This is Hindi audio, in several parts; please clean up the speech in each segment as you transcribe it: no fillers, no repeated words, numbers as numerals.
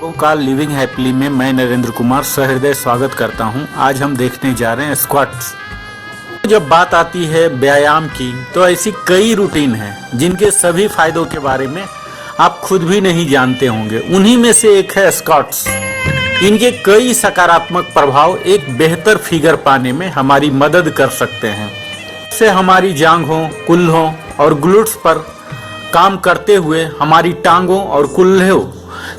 का लिविंग हैप्पीली में मैं नरेंद्र कुमार सहृदय स्वागत करता हूं। आज हम देखने जा रहे हैं स्क्वाट्स। जब बात आती है व्यायाम की तो ऐसी कई रूटीन हैं जिनके सभी फायदों के बारे में आप खुद भी नहीं जानते होंगे। उन्हीं में से एक है स्क्वाट्स। इनके कई सकारात्मक प्रभाव एक बेहतर फिगर पाने में हमारी मदद कर सकते हैं। इससे हमारी जांघों, कुल्हों और ग्लूट्स पर काम करते हुए हमारी टांगों और कुल्हों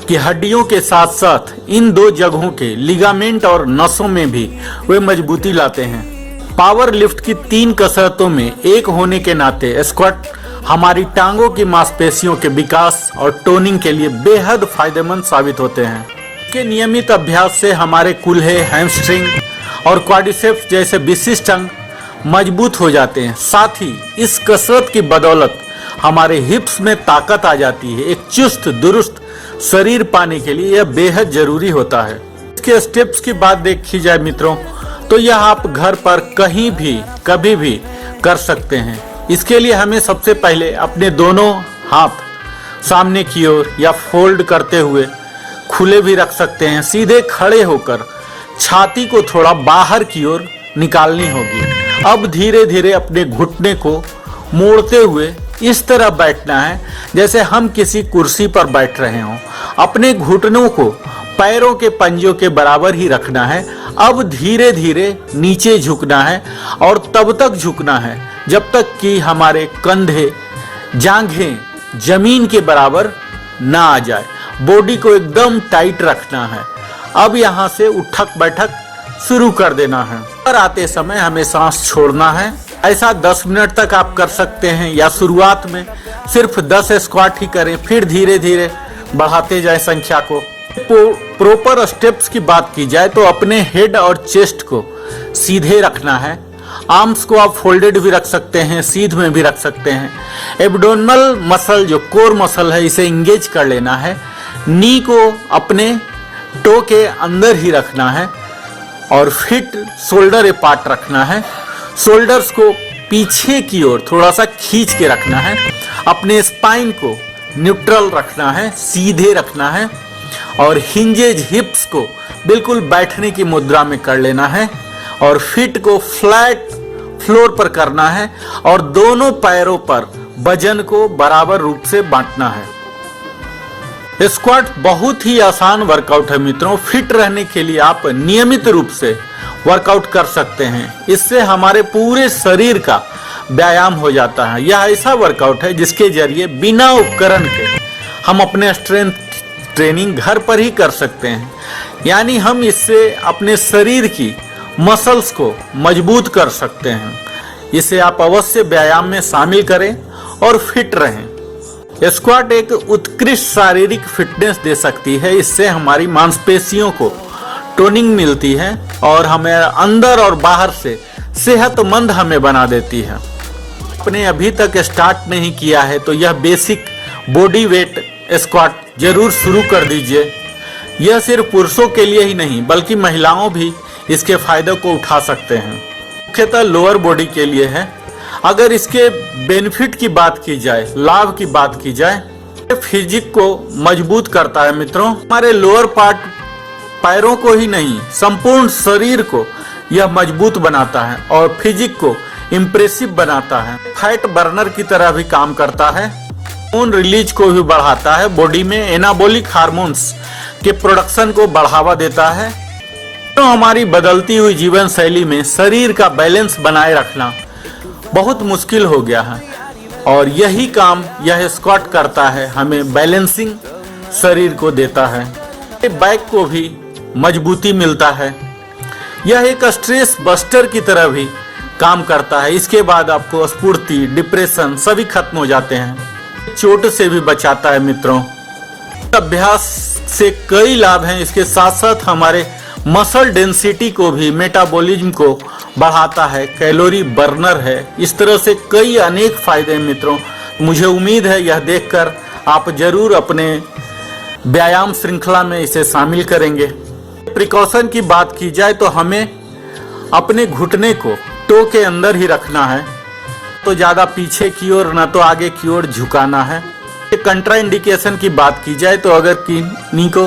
की हड्डियों के साथ साथ इन दो जगहों के लिगामेंट और नसों में भी वे मजबूती लाते हैं। पावर लिफ्ट की 3 कसरतों में एक होने के नाते स्क्वाट हमारी टांगों की मांसपेशियों के विकास और टोनिंग के लिए बेहद फायदेमंद साबित होते हैं। इसके नियमित अभ्यास से हमारे कुल्हे, हैमस्ट्रिंग और क्वाड्रिसेप्स जैसे विशिष्ट अंग मजबूत हो जाते हैं। साथ ही इस कसरत की बदौलत हमारे हिप्स में ताकत आ जाती है। एक चुस्त दुरुस्त शरीर पाने के लिए यह बेहद जरूरी होता है। इसके स्टेप्स की बात देखी जाए मित्रों तो यह आप घर पर कहीं भी कभी भी कर सकते हैं। इसके लिए हमें सबसे पहले अपने दोनों हाथ सामने की ओर या फोल्ड करते हुए खुले भी रख सकते हैं। सीधे खड़े होकर छाती को थोड़ा बाहर की ओर निकालनी होगी। अब धीरे धीरे अपने घुटने को मोड़ते हुए इस तरह बैठना है जैसे हम किसी कुर्सी पर बैठ रहे हों। अपने घुटनों को पैरों के पंजों के बराबर ही रखना है। अब धीरे धीरे नीचे झुकना है और तब तक झुकना है जब तक कि हमारे कंधे, जांघें जमीन के बराबर ना आ जाए। बॉडी को एकदम टाइट रखना है। अब यहाँ से उठक बैठक शुरू कर देना है। पर आते समय हमें सांस छोड़ना है। ऐसा 10 मिनट तक आप कर सकते हैं या शुरुआत में सिर्फ 10 स्क्वाट ही करें, फिर धीरे धीरे बढ़ाते जाएं संख्या को। प्रॉपर स्टेप्स की बात की जाए तो अपने हेड और चेस्ट को सीधे रखना है। आर्म्स को आप फोल्डेड भी रख सकते हैं, सीध में भी रख सकते हैं। एब्डोमिनल मसल जो कोर मसल है इसे इंगेज कर लेना है। नी को अपने टो के अंदर ही रखना है और फिट शोल्डर अपार्ट रखना है। शोल्डर्स को पीछे की ओर थोड़ा सा खींच के रखना है। अपने स्पाइन को न्यूट्रल रखना है, सीधे रखना है और हिंजेज हिप्स को बिल्कुल बैठने की मुद्रा में कर लेना है और फीट को फ्लैट फ्लोर पर करना है और दोनों पैरों पर वजन को बराबर रूप से बांटना है। स्क्वाट बहुत ही आसान वर्कआउट है मित्रों। फिट रहने के लिए आप नियमित रूप से वर्कआउट कर सकते हैं। इससे हमारे पूरे शरीर का व्यायाम हो जाता है। यह ऐसा वर्कआउट है जिसके जरिए बिना उपकरण के हम अपने स्ट्रेंथ ट्रेनिंग घर पर ही कर सकते हैं। यानी हम इससे अपने शरीर की मसल्स को मजबूत कर सकते हैं। इसे आप अवश्य व्यायाम में शामिल करें और फिट रहें। स्क्वाट एक उत्कृष्ट शारीरिक फिटनेस दे सकती है। इससे हमारी मांसपेशियों को टोनिंग मिलती है और हमें अंदर और बाहर से सेहतमंद हमें बना देती है। आपने अभी तक स्टार्ट नहीं किया है तो यह बेसिक बॉडी वेट स्क्वाट जरूर शुरू कर दीजिए। यह सिर्फ पुरुषों के लिए ही नहीं बल्कि महिलाओं भी इसके फायदों को उठा सकते हैं। मुख्यतः लोअर बॉडी के लिए है। अगर इसके बेनिफिट की बात की जाए, लाभ की बात की जाए, फिजिक को मजबूत करता है मित्रों। हमारे लोअर पार्ट पैरों को ही नहीं संपूर्ण शरीर को यह मजबूत बनाता है और फिजिक को इम्प्रेसिव बनाता है। फैट बर्नर की तरह भी काम करता है। खून रिलीज को भी बढ़ाता है। बॉडी में एनाबॉलिक हार्मोन्स के प्रोडक्शन को बढ़ावा देता है। तो हमारी बदलती हुई जीवन शैली में शरीर का बैलेंस बनाए रखना बहुत मुश्किल हो गया है और यही काम यह स्क्वाट करता है। हमें बैलेंसिंग शरीर को देता है। बैक को भी मजबूती मिलता है। यह एक स्ट्रेस बस्टर की तरह भी काम करता है। इसके बाद आपको स्फूर्ति, डिप्रेशन सभी खत्म हो जाते हैं। चोट से भी बचाता है मित्रों। अभ्यास से कई लाभ हैं। इसके साथ साथ हमारे मसल डेंसिटी को भी, मेटाबॉलिज्म को बढ़ाता है। कैलोरी बर्नर है। इस तरह से कई अनेक फायदे हैं मित्रों। मुझे उम्मीद है यह देखकर आप जरूर अपने व्यायाम श्रृंखला में इसे शामिल करेंगे। प्रिकॉशन की बात की जाए तो हमें अपने घुटने को टो के अंदर ही रखना है। तो ज़्यादा पीछे की ओर ना तो आगे की ओर झुकाना है। कंट्रा इंडिकेशन की बात की जाए तो अगर किन्हीं को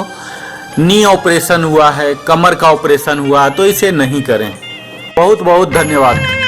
नी ऑपरेशन हुआ है, कमर का ऑपरेशन हुआ, तो इसे नहीं करें। बहुत बहुत धन्यवाद।